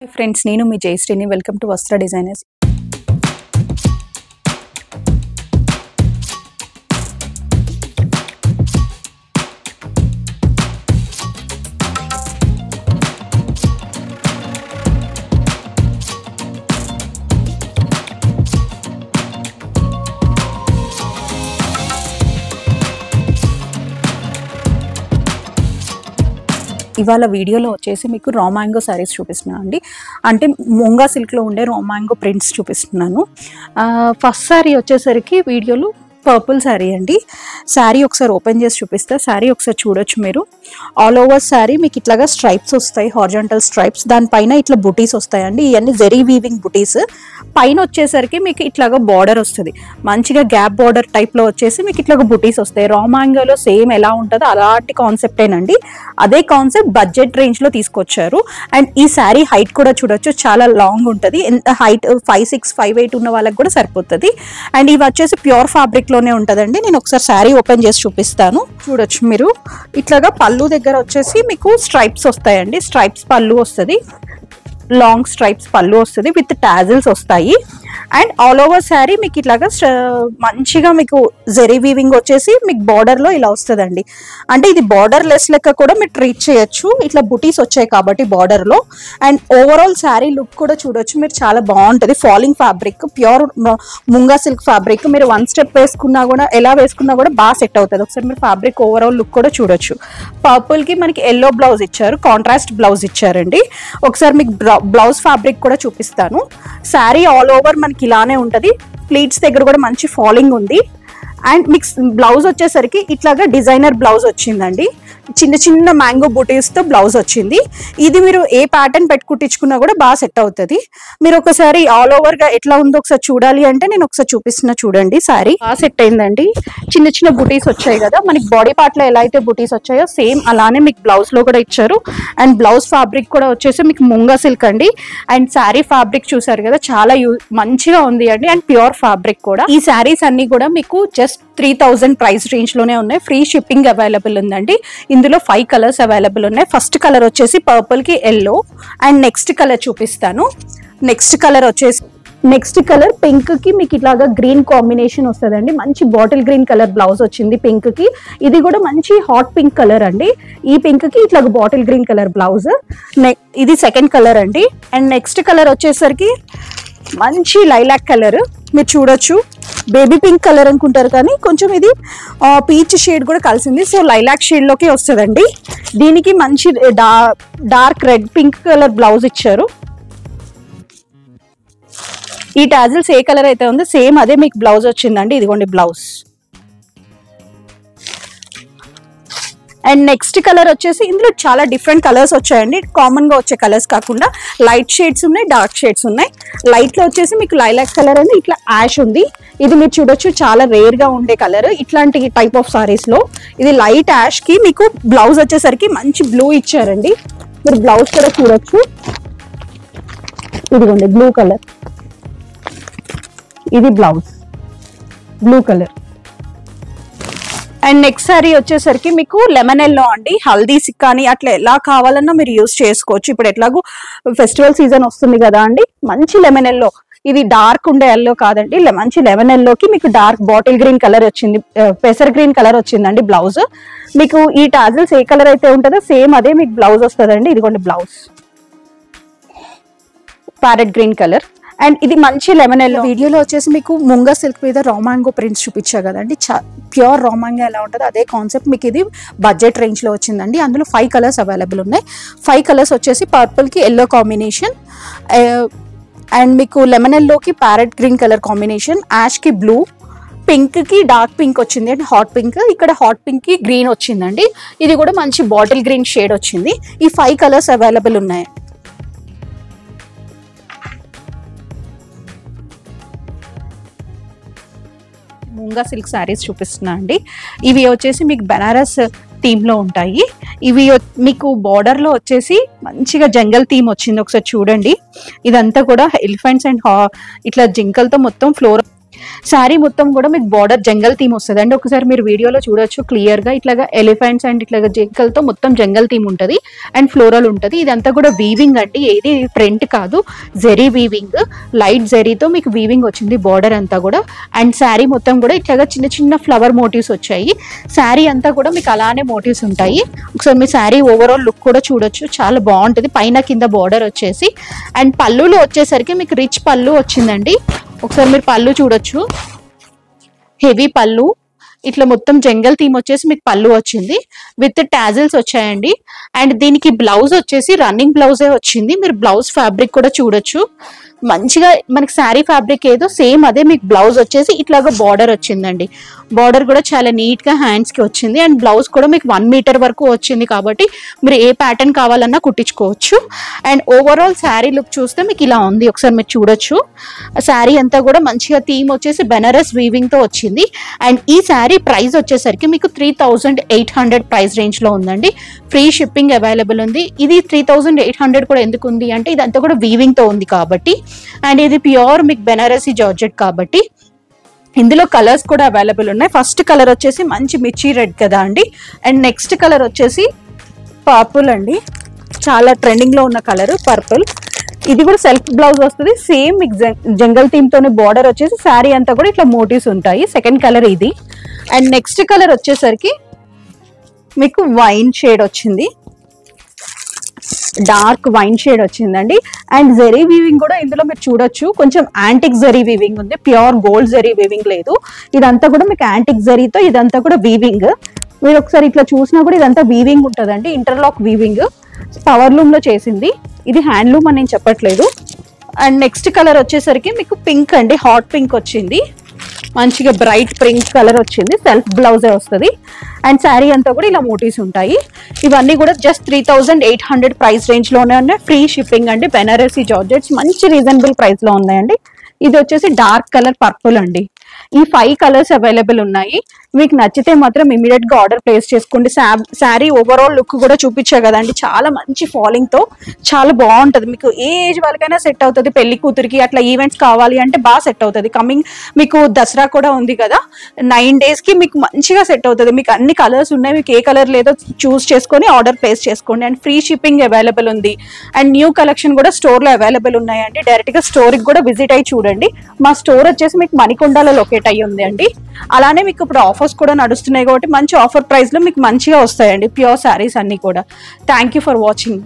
Friends, నేను మీ జయశ్రీని. Welcome to వస్త్ర designers. ఇవాళ వీడియోలో వచ్చేసి మీకు రా మ్యాంగో శారీస్ చూపిస్తున్నాను అండి. అంటే ముంగా సిల్క్లో ఉండే రా మ్యాంగో ప్రింట్స్ చూపిస్తున్నాను. ఫస్ట్ శారీ వచ్చేసరికి వీడియోలో పర్పుల్ శారీ అండి. శారీ ఒకసారి ఓపెన్ చేసి చూపిస్తే శారీ ఒకసారి చూడొచ్చు మీరు. ఆల్ ఓవర్ శారీ మీకు ఇట్లాగా స్ట్రైప్స్ వస్తాయి, హారిజాంటల్ స్ట్రైప్స్. దానిపైన ఇట్లా బుటీస్ వస్తాయండి. ఇవన్నీ జెరీ వీవింగ్ బుటీస్. పైన వచ్చేసరికి మీకు ఇట్లాగా బార్డర్ వస్తుంది, మంచిగా గ్యాప్ బార్డర్ టైప్లో వచ్చేసి మీకు ఇట్లాగా బుటీస్ వస్తాయి. రా మ్యాంగోలో సేమ్ ఎలా ఉంటుందో అలాంటి కాన్సెప్టేనండి. అదే కాన్సెప్ట్ బడ్జెట్ రేంజ్లో తీసుకొచ్చారు. అండ్ ఈ శారీ హైట్ కూడా చూడొచ్చు, చాలా లాంగ్ ఉంటుంది. హైట్ 5'6", 5'8" ఉన్న వాళ్ళకి కూడా సరిపోతుంది. అండ్ ఇవి వచ్చేసి ప్యూర్ ఫ్యాబ్రిక్ లోనే ఉంటదండి. నేను ఒకసారి శారీ ఓపెన్ చేసి చూపిస్తాను. చూడొచ్చు మీరు. ఇట్లాగా పళ్ళు దగ్గర వచ్చేసి మీకు స్ట్రైప్స్ వస్తాయండి. స్ట్రైప్స్ పళ్ళు వస్తుంది, లాంగ్ స్ట్రైప్స్ పళ్ళు వస్తుంది, విత్ టాజిల్స్ వస్తాయి. అండ్ ఆల్ ఓవర్ శారీ మీకు ఇట్లాగా మంచిగా మీకు జెరీ వీవింగ్ వచ్చేసి మీకు బార్డర్ లో ఇలా వస్తుందండి. అంటే ఇది బార్డర్ లెస్ లెక్క కూడా మీరు ట్రీట్ చేయొచ్చు, ఇట్లా బుటీస్ వచ్చాయి కాబట్టి బార్డర్ లో. అండ్ ఓవరాల్ శారీ లుక్ కూడా చూడొచ్చు మీరు, చాలా బాగుంటది. Falling fabric, pure munga silk fabric. మీరు వన్ స్టెప్ వేసుకున్నా కూడా, ఎలా వేసుకున్నా కూడా బాగా సెట్ అవుతుంది. ఒకసారి మీరు ఫ్యాబ్రిక్ ఓవరాల్ లుక్ కూడా చూడొచ్చు. పర్పుల్ కి మనకి ఎల్లో బ్లౌజ్ ఇచ్చారు, కాంట్రాస్ట్ బ్లౌజ్ ఇచ్చారండి. ఒకసారి మీకు బ్లౌజ్ ఫ్యాబ్రిక్ కూడా చూపిస్తాను. శారీ ఆల్ ఓవర్ మనకి ఇలానే ఉంటది. ప్లీట్స్ దగ్గర కూడా మంచి ఫాలింగ్ ఉంది. అండ్ మిక్స్ బ్లౌజ్ వచ్చేసరికి ఇట్లాగా డిజైనర్ బ్లౌజ్ వచ్చిందండి. చిన్న చిన్న మ్యాంగో బూటీస్ తో బ్లౌజ్ వచ్చింది. ఇది మీరు ఏ ప్యాటర్న్ పెట్టుకుట్టించుకున్నా కూడా బాగా సెట్ అవుతుంది. మీరు ఒకసారి ఆల్ ఓవర్ గా ఎట్లా ఉందో ఒకసారి చూడాలి అంటే నేను ఒకసారి చూపిస్తున్నా చూడండి. శారీ బాగా సెట్ అయిందండి. చిన్న చిన్న బూటీస్ వచ్చాయి కదా, మనకి బాడీ పార్ట్ లో ఎలా అయితే బూటీస్ వచ్చాయో సేమ్ అలానే మీకు బ్లౌజ్ లో కూడా ఇచ్చారు. అండ్ బ్లౌజ్ ఫ్యాబ్రిక్ కూడా వచ్చేసి మీకు ముంగా సిల్క్ అండి. అండ్ శారీ ఫ్యాబ్రిక్ చూసారు కదా, చాలా మంచిగా ఉంది అండి. అండ్ ప్యూర్ ఫ్యాబ్రిక్ కూడా. ఈ శారీస్ అన్ని కూడా మీకు జస్ట్ 3000 ప్రైస్ రేంజ్ లోనే ఉన్నాయి. ఫ్రీ షిప్పింగ్ అవైలబుల్ ఉందండి. ఇందులో 5 కలర్స్ అవైలబుల్ ఉన్నాయి. ఫస్ట్ కలర్ వచ్చేసి పర్పుల్ కి ఎల్లో. అండ్ నెక్స్ట్ కలర్ చూపిస్తాను. నెక్స్ట్ కలర్ పింక్ కి మీకు ఇట్లాగా గ్రీన్ కాంబినేషన్ వస్తుందండి. మంచి బాటిల్ గ్రీన్ కలర్ బ్లౌజ్ వచ్చింది పింక్ కి. ఇది కూడా మంచి హాట్ పింక్ కలర్ అండి. ఈ పింక్ కి ఇట్లాగా బాటిల్ గ్రీన్ కలర్ బ్లౌజ్. ఇది సెకండ్ కలర్ అండి. అండ్ నెక్స్ట్ కలర్ వచ్చేసరికి మంచి లైలాక్ కలర్. మీరు చూడొచ్చు, బేబీ పింక్ కలర్ అనుకుంటారు కానీ కొంచెం ఇది పీచ్ షేడ్ కూడా కలిసింది. సో లైలాక్ షేడ్ లోకి వస్తుందండి. దీనికి మంచి dark red pink colour blouse ఇచ్చారు. ఈ టాజిల్స్ ఏ కలర్ అయితే ఉందో సేమ్ అదే మీకు బ్లౌజ్ వచ్చిందండి. ఇదిగోండి బ్లౌజ్. అండ్ నెక్స్ట్ కలర్ వచ్చేసి ఇందులో చాలా డిఫరెంట్ కలర్స్ వచ్చాయండి. కామన్ గా వచ్చే కలర్స్ కాకుండా లైట్ షేడ్స్ ఉన్నాయి, డార్క్ షేడ్స్ ఉన్నాయి. లైట్ లో వచ్చేసి మీకు లైలాక్ కలర్ అని ఇట్లా యాష్ ఉంది. ఇది మీరు చూడొచ్చు, చాలా రేర్ గా ఉండే కలర్ ఇట్లాంటి టైప్ ఆఫ్ సారీస్ లో. ఇది లైట్ యాష్ కి మీకు బ్లౌజ్ వచ్చేసరికి మంచి బ్లూ ఇచ్చారండి. మీరు బ్లౌజ్ కూడా చూడొచ్చు. ఇదిగోండి బ్లూ కలర్. ఇది blouse blue colour. And next sorry వచ్చేసరికి మీకు లెమన్ ఎల్లో అండి. హల్దీస్ కానీ అట్లా ఎలా కావాలన్నా మీరు యూజ్ చేసుకోవచ్చు. ఇప్పుడు ఎట్లాగో ఫెస్టివల్ సీజన్ వస్తుంది కదా అండి, మంచి లెమన్ ఎల్లో. ఇది డార్క్ ఉండే ఎల్లో కాదండి, మంచి లెమన్ ఎల్లోకి మీకు డార్క్ బాటిల్ గ్రీన్ కలర్ వచ్చింది, పెసర్ గ్రీన్ కలర్ వచ్చిందండి బ్లౌజ్. మీకు ఈ టాజిల్స్ ఏ కలర్ అయితే ఉంటుందో సేమ్ అదే మీకు బ్లౌజ్ వస్తుందండి. ఇదిగోండి blouse, parrot green colour. And ఇది మంచి లెమన్ ఎల్లో. వీడియోలో వచ్చేసి మీకు ముంగా సిల్క్ మీద రా మ్యాంగో ప్రింట్స్ చూపించా కదండి. ప్యూర్ రా మ్యాంగో ఎలా ఉంటుందో అదే కాన్సెప్ట్ మీకు ఇది బడ్జెట్ రేంజ్ లో వచ్చిందండి. అందులో 5 కలర్స్ అవైలబుల్ ఉన్నాయి. 5 కలర్స్ వచ్చేసి పర్పుల్ కి ఎల్లో కాంబినేషన్, అండ్ మీకు లెమన్ ఎల్లోకి parrot green colour combination, ash కి బ్లూ, పింక్ కి డార్క్ పింక్ వచ్చింది అండి, హాట్ పింక్. ఇక్కడ హాట్ పింక్ కి గ్రీన్ వచ్చిందండి. ఇది కూడా మంచి బాటిల్ గ్రీన్ షేడ్ వచ్చింది. ఈ 5 కలర్స్ అవైలబుల్ ఉన్నాయి. ముంగా సిల్క్ శారీస్ చూపిస్తున్నా అండి. ఇవి వచ్చేసి మీకు బనారస్ థీమ్ లో ఉంటాయి. ఇవి మీకు బార్డర్ లో వచ్చేసి మంచిగా జంగల్ థీమ్ వచ్చింది. ఒకసారి చూడండి. ఇదంతా కూడా ఎలిఫెంట్స్ అండ్ ఇట్లా జింకలతో మొత్తం ఫ్లోర్ శారీ మొత్తం కూడా మీకు బార్డర్ జంగల్ థీమ్ వస్తుంది అండి. ఒకసారి మీరు వీడియోలో చూడొచ్చు క్లియర్ గా ఇట్లాగా ఎలిఫెంట్స్ అండ్ ఇట్లాగా జింకలతో మొత్తం జంగల్ థీమ్ ఉంటుంది అండ్ ఫ్లోరల్ ఉంటుంది. ఇదంతా కూడా వీవింగ్ అండి, ఏది ప్రింట్ కాదు, జెరీ వీవింగ్, లైట్ జెరీతో మీకు వీవింగ్ వచ్చింది బార్డర్ అంతా కూడా. అండ్ శారీ మొత్తం కూడా ఇట్లాగా చిన్న చిన్న ఫ్లవర్ మోటివ్స్ వచ్చాయి. శారీ అంతా కూడా మీకు అలానే మోటివ్స్ ఉంటాయి. ఒకసారి మీ శారీ ఓవరాల్ లుక్ కూడా చూడొచ్చు, చాలా బాగుంటుంది. పైన కింద బార్డర్ వచ్చేసి అండ్ పళ్ళులో వచ్చేసరికి మీకు రిచ్ పళ్ళు వచ్చిందండి. ఒకసారి మీరు పళ్ళు చూడొచ్చు, హెవీ పళ్ళు, ఇట్లా మొత్తం జంగల్ థీమ్ వచ్చేసి మీకు పళ్ళు వచ్చింది విత్ టాజిల్స్ వచ్చాయండి. అండ్ దీనికి బ్లౌజ్ వచ్చేసి రన్నింగ్ బ్లౌజే వచ్చింది. మీరు బ్లౌజ్ ఫ్యాబ్రిక్ కూడా చూడొచ్చు, మంచిగా మనకి శారీ ఫ్యాబ్రిక్ ఏదో సేమ్ అదే మీకు బ్లౌజ్ వచ్చేసి ఇట్లాగా బార్డర్ వచ్చిందండి. బార్డర్ కూడా చాలా నీట్ గా హ్యాండ్స్ కి వచ్చింది అండ్ బ్లౌజ్ కూడా మీకు 1 మీటర్ వరకు వచ్చింది కాబట్టి మీరు ఏ ప్యాటర్న్ కావాలన్నా కుట్టించుకోవచ్చు. అండ్ ఓవరాల్ శారీ లుక్ చూస్తే మీకు ఇలా ఉంది, ఒకసారి మీరు చూడొచ్చు. శారీ అంతా కూడా మంచిగా థీమ్ వచ్చేసి బెనారస్ వీవింగ్ తో వచ్చింది. అండ్ ఈ శారీ ప్రైస్ వచ్చేసరికి మీకు 3800 ప్రైస్ రేంజ్ లో ఉందండి. ఫ్రీ షిప్పింగ్ అవైలబుల్ ఉంది. ఇది 3800 కూడా ఎందుకు ఉంది అంటే ఇదంతా కూడా వీవింగ్ తో ఉంది కాబట్టి, అండ్ ఇది ప్యూర్ మీకు బెనారసీ జార్జెట్ కాబట్టి. ఇందులో కలర్స్ కూడా అవైలబుల్ ఉన్నాయి. ఫస్ట్ కలర్ వచ్చేసి మంచి మిర్చి రెడ్ కదా అండి. అండ్ నెక్స్ట్ కలర్ వచ్చేసి పర్పుల్ అండి, చాలా ట్రెండింగ్ లో ఉన్న కలర్ పర్పుల్. ఇది కూడా సెల్ఫ్ బ్లౌజ్ వస్తుంది, సేమ్ మీకు జంగల్ థీమ్ తోనే బార్డర్ వచ్చేసి శారీ అంతా కూడా ఇట్లా మోటివ్స్ ఉంటాయి. సెకండ్ కలర్ ఇది. అండ్ నెక్స్ట్ కలర్ వచ్చేసరికి మీకు వైన్ షేడ్ వచ్చింది, డార్క్ వైన్ షేడ్ వచ్చిందండి. అండ్ జెరీ వీవింగ్ కూడా ఇందులో మీరు చూడొచ్చు, కొంచెం యాంటిక్ జెరీ వీవింగ్ ఉంది, ప్యూర్ గోల్డ్ జెరీ వీవింగ్ లేదు. ఇదంతా కూడా మీకు యాంటిక్ జెరీతో ఇదంతా కూడా వీవింగ్. మీరు ఒకసారి ఇట్లా చూసినా కూడా ఇదంతా వీవింగ్ ఉంటుందండి, ఇంటర్లాక్ వీవింగ్, పవర్ లూమ్ లో చేసింది. ఇది హ్యాండ్లూమ్ అని నేను చెప్పట్లేదు. అండ్ నెక్స్ట్ కలర్ వచ్చేసరికి మీకు పింక్ అండి, హాట్ పింక్ వచ్చింది, మంచిగా బ్రైట్ పింక్ కలర్ వచ్చింది. సెల్ఫ్ బ్లౌజే వస్తుంది అండ్ శారీ అంతా కూడా ఇలా మోటివ్స్ ఉంటాయి. ఇవన్నీ కూడా జస్ట్ 3800 ప్రైస్ రేంజ్ లోనే ఉన్నాయి. ఫ్రీ షిప్పింగ్ అండి. బెనారసీ జార్జెట్స్ మంచి రీజనబుల్ ప్రైస్ లో ఉన్నాయండి. ఇది వచ్చేసి డార్క్ కలర్ పర్పుల్ అండి. ఈ 5 కలర్స్ అవైలబుల్ ఉన్నాయి. మీకు నచ్చితే మాత్రం ఇమీడియట్ గా ఆర్డర్ ప్లేస్ చేసుకోండి. శారీ ఓవరాల్ లుక్ కూడా చూపించా కదండి, చాలా మంచి ఫాలింగ్ తో చాలా బాగుంటది. మీకు ఏ ఏజ్ వాళ్ళకైనా సెట్ అవుతుంది. పెళ్లి కూతురికి అట్లా ఈవెంట్స్ కావాలి అంటే బాగా సెట్ అవుతుంది. కమింగ్ మీకు దసరా కూడా ఉంది కదా, 9 days కి మీకు మంచిగా సెట్ అవుతుంది. మీకు అన్ని కలర్స్ ఉన్నాయి, మీకు ఏ కలర్ లేదో చూస్ చేసుకొని ఆర్డర్ ప్లేస్ చేసుకోండి. అండ్ ఫ్రీ షిప్పింగ్ అవైలబుల్ ఉంది. అండ్ న్యూ కలెక్షన్ కూడా స్టోర్ లో అవైలబుల్ ఉన్నాయండి. డైరెక్ట్ గా స్టోర్ కి కూడా విజిట్ అయ్యి చూడండి. మా స్టోర్ వచ్చేసి మీకు మణికొండలో లొకేట్ అయ్యి ఉంది అండి. అలానే మీకు ఇప్పుడు ఆఫర్స్ కూడా నడుస్తున్నాయి కాబట్టి మంచి ఆఫర్ ప్రైస్ లో మీకు మంచిగా వస్తాయండి ప్యూర్ శారీస్ అన్ని కూడా. Thank you for watching.